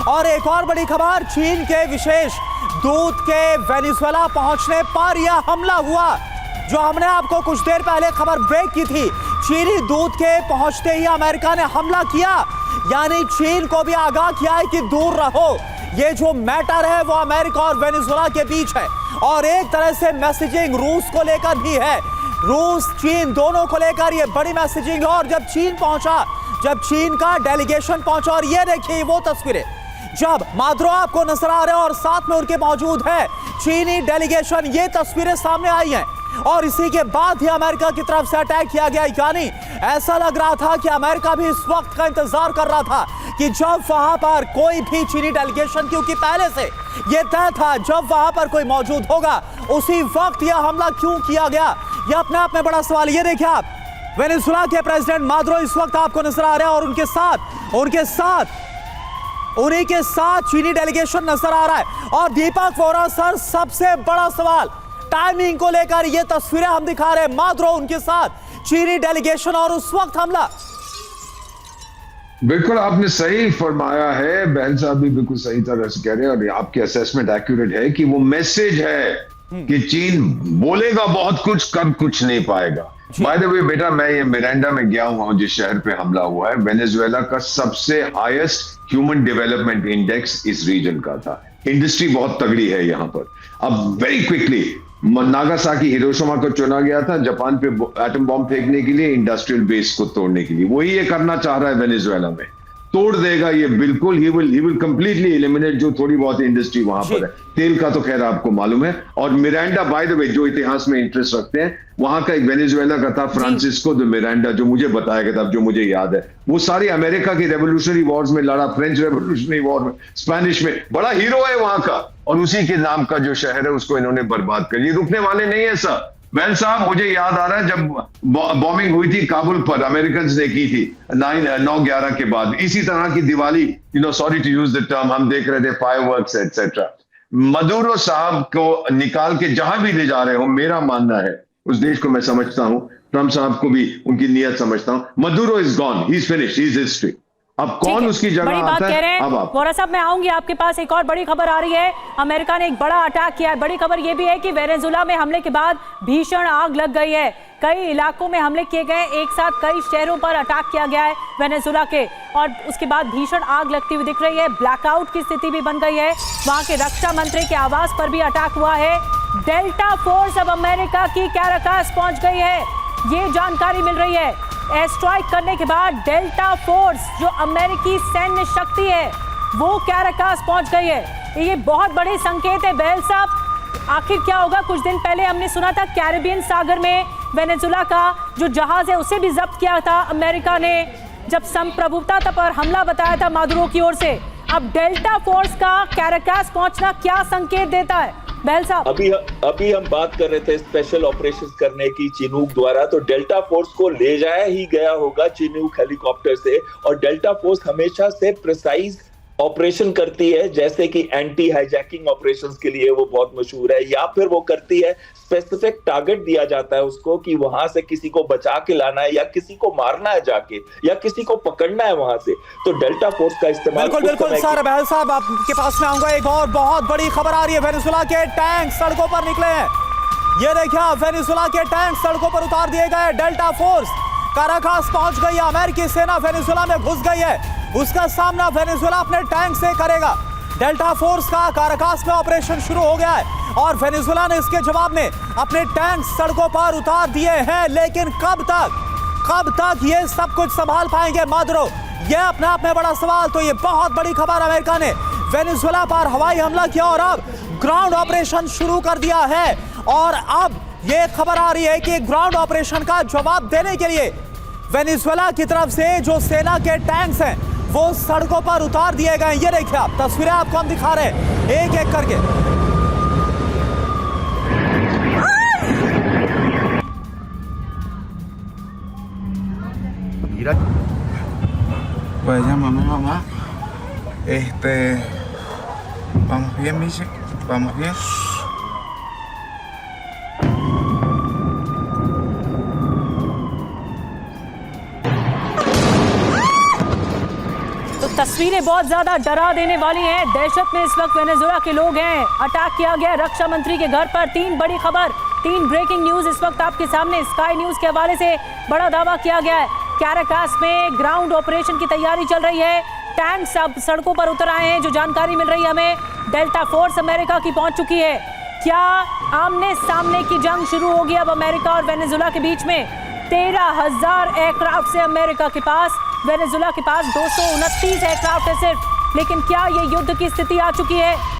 और एक और बड़ी खबर, चीन के विशेष दूत के वेनेजुएला पहुंचने पर यह हमला हुआ, जो हमने आपको कुछ देर पहले खबर ब्रेक की थी। चीनी दूत के पहुंचते ही अमेरिका ने हमला किया, यानी चीन को भी आगाह किया है कि दूर रहो। ये जो मैटर है वो अमेरिका और वेनेजुएला के बीच है, और एक तरह से मैसेजिंग रूस को लेकर भी है। रूस चीन दोनों को लेकर ये बड़ी मैसेजिंग है। और जब चीन पहुंचा, जब चीन का डेलीगेशन पहुंचा, और ये देखिए वो तस्वीरें जब माद्रो आपको नजर आ रहे हैं और साथ में उनके मौजूद है चीनी डेलीगेशन, ये तस्वीरें सामने आई हैं। और इसी के बाद ही अमेरिका की तरफ से अटैक किया गया, यानी ऐसा लग रहा था कि अमेरिका भी इस वक्त का इंतजार कर रहा था कि जब वहां पर कोई भी चीनी डेलीगेशन, क्योंकि पहले से यह तय था जब वहां पर कोई मौजूद होगा उसी वक्त यह हमला क्यों किया गया, यह अपने आप में बड़ा सवाल। ये देखिए आप, वेनेजुएला के प्रेसिडेंट माद्रो इस वक्त आपको नजर आ रहे हैं और उन्हीं के साथ चीनी डेलीगेशन नजर आ रहा है। और दीपक वोरा सर, सबसे बड़ा सवाल टाइमिंग को लेकर, ये तस्वीरें हम दिखा रहे हैं, माद्रो उनके साथ चीनी डेलीगेशन और उस वक्त हमला। बिल्कुल आपने सही फरमाया है, बहन साहब भी बिल्कुल सही तरह से कह रहे हैं, और आपकी असेसमेंट एक्यूरेट है कि वो मैसेज है कि चीन बोलेगा बहुत कुछ, कर कुछ नहीं पाएगा। बाय द वे बेटा, मैं ये मिरांडा में गया हुआ हूं, जिस शहर पे हमला हुआ है, वेनेजुएला का सबसे हाईएस्ट ह्यूमन डेवलपमेंट इंडेक्स इस रीजन का था। इंडस्ट्री बहुत तगड़ी है यहाँ पर। अब वेरी क्विकली नागासाकी, हिरोशिमा को चुना गया था जापान पे एटम बॉम्ब फेंकने के लिए, इंडस्ट्रियल बेस को तोड़ने के लिए। वही ये करना चाह रहा है वेनेजुएला में, तोड़ देगा ये बिल्कुल। ही विल कंप्लीटली एलिमिनेट जो थोड़ी बहुत इंडस्ट्री वहां पर है। तेल का तो खैर आपको मालूम है। और मिरांडा, बाय द वे, जो इतिहास में इंटरेस्ट रखते हैं, वहां का एक वेनेजुएला का था फ्रांसिस्को द मिरांडा, जो मुझे बताया गया था, जो मुझे याद है। वो सारी अमेरिका की रेवोल्यूशनरी वॉर्स में लड़ा, फ्रेंच रेवोल्यूशनरी वॉर में, स्पेनिश में, बड़ा हीरो है वहां का। और उसी के नाम का जो शहर है उसको इन्होंने बर्बाद कर। ये रुकने वाले नहीं है सर। वैन साहब, मुझे याद आ रहा है जब बॉम्बिंग हुई थी काबुल पर, अमेरिकन ने की थी 9/11 के बाद, इसी तरह की Diwali, sorry to use the term, हम देख रहे थे फायरवर्क्स एटसेट्रा। मदुरो साहब को निकाल के जहां भी ले जा रहे हो, मेरा मानना है, उस देश को मैं समझता हूं, ट्रंप साहब को भी उनकी नीयत समझता हूं। Maduro is gone, he is finished, he is history. अब कौन उसकी जगह आता है? अब आप वोरा साहब, मैं आऊंगी आपके पास। एक और बड़ी खबर आ रही है, अमेरिका ने एक बड़ा अटैक किया है। बड़ी खबर यह भी है कि वेनेजुएला में हमले के बाद भीषण आग लग गई है। कई इलाकों में हमले किए गए, एक साथ कई शहरों पर अटैक किया गया है वेनेजुएला के, और उसके बाद भीषण आग लगती हुई दिख रही है। ब्लैकआउट की स्थिति भी बन गई है। वहां के रक्षा मंत्री के आवास पर भी अटैक हुआ है। डेल्टा फोर्स अब अमेरिका की कैराकास पहुंच गई है, ये जानकारी मिल रही है। एयर स्ट्राइक करने के बाद डेल्टा फोर्स, जो अमेरिकी सैन्य शक्ति है, वो कैराकास पहुंच गई है। ये बहुत बड़े संकेत है। बहल साहब, आखिर क्या होगा? कुछ दिन पहले हमने सुना था कैरिबियन सागर में वेनेजुएला का जो जहाज है उसे भी जब्त किया था अमेरिका ने, जब संप्रभुता पर हमला बताया था मादुरो की ओर से। अब डेल्टा फोर्स का कैराकास पहुंचना क्या संकेत देता है बहल साहब? अभी हम बात कर रहे थे स्पेशल ऑपरेशंस करने की चिनूक द्वारा, तो डेल्टा फोर्स को ले जाया ही गया होगा चिनूक हेलीकॉप्टर से। और डेल्टा फोर्स हमेशा से प्रिसाइज ऑपरेशन करती है, जैसे कि एंटी हाईजैकिंग ऑपरेशंस के लिए वो बहुत मशहूर है, या फिर वो करती है स्पेसिफिक टारगेट दिया जाता है उसको कि वहां से किसी को बचा के लाना है, या किसी को मारना है जाके, या किसी को पकड़ना है वहां से, तो डेल्टा फोर्स का इस्तेमाल। बिल्कुल सर, बहल साहब आपके पास में आऊंगा। एक और बहुत बड़ी खबर आ रही है, वेनेजुएला के टैंक सड़कों पर निकले हैं। ये देखिए, वेनेजुएला के टैंक सड़कों पर उतार दिए गए। डेल्टा फोर्स काराकास पहुंच गई है। अमेरिकी सेना वेनेजुएला में घुस गई है, उसका सामना वेनेजुएला अपने टैंक से करेगा। डेल्टा फोर्स का काराकास में ऑपरेशन शुरू हो गया है और वेनेजुएला ने इसके जवाब में अपने टैंक सड़कों पर उतार दिए हैं। लेकिन कब तक ये सब कुछ संभाल पाएंगे मादुरो? ये अपने आप में बड़ा सवाल। तो ये बहुत बड़ी खबर, अमेरिका ने वेनेजुएला पर हवाई हमला किया और अब ग्राउंड ऑपरेशन शुरू कर दिया है। और अब ये खबर आ रही है कि ग्राउंड ऑपरेशन का जवाब देने के लिए वेनेजुएला की तरफ से जो सेना के टैंक्स हैं वो सड़कों पर उतार दिए गए। ये देखिए आप, तस्वीरें आपको हम दिखा रहे हैं एक एक करके। Pues llámame mamá. Vamos bien, Miche, vamos bien. तस्वीरें बहुत ज्यादा डरा देने वाली हैं। दहशत में इस वक्त वेनेजुएला के लोग हैं। अटैक किया गया रक्षा मंत्री के घर पर। 3 बड़ी खबर, 3 ब्रेकिंग न्यूज इस वक्त आपके सामने। स्काई न्यूज के हवाले से बड़ा दावा किया गया है। कैराकास में ग्राउंड ऑपरेशन की तैयारी चल रही है। टैंक्स अब सड़कों पर उतर आए हैं। जो जानकारी मिल रही है हमें, डेल्टा फोर्स अमेरिका की पहुंच चुकी है। क्या आमने सामने की जंग शुरू होगी अब अमेरिका और वेनेजुएला के बीच में? 13,000 एयरक्राफ्ट से अमेरिका के पास, वेनेजुएला के पास 229 एयरक्राफ्ट है सिर्फ। लेकिन क्या ये युद्ध की स्थिति आ चुकी है?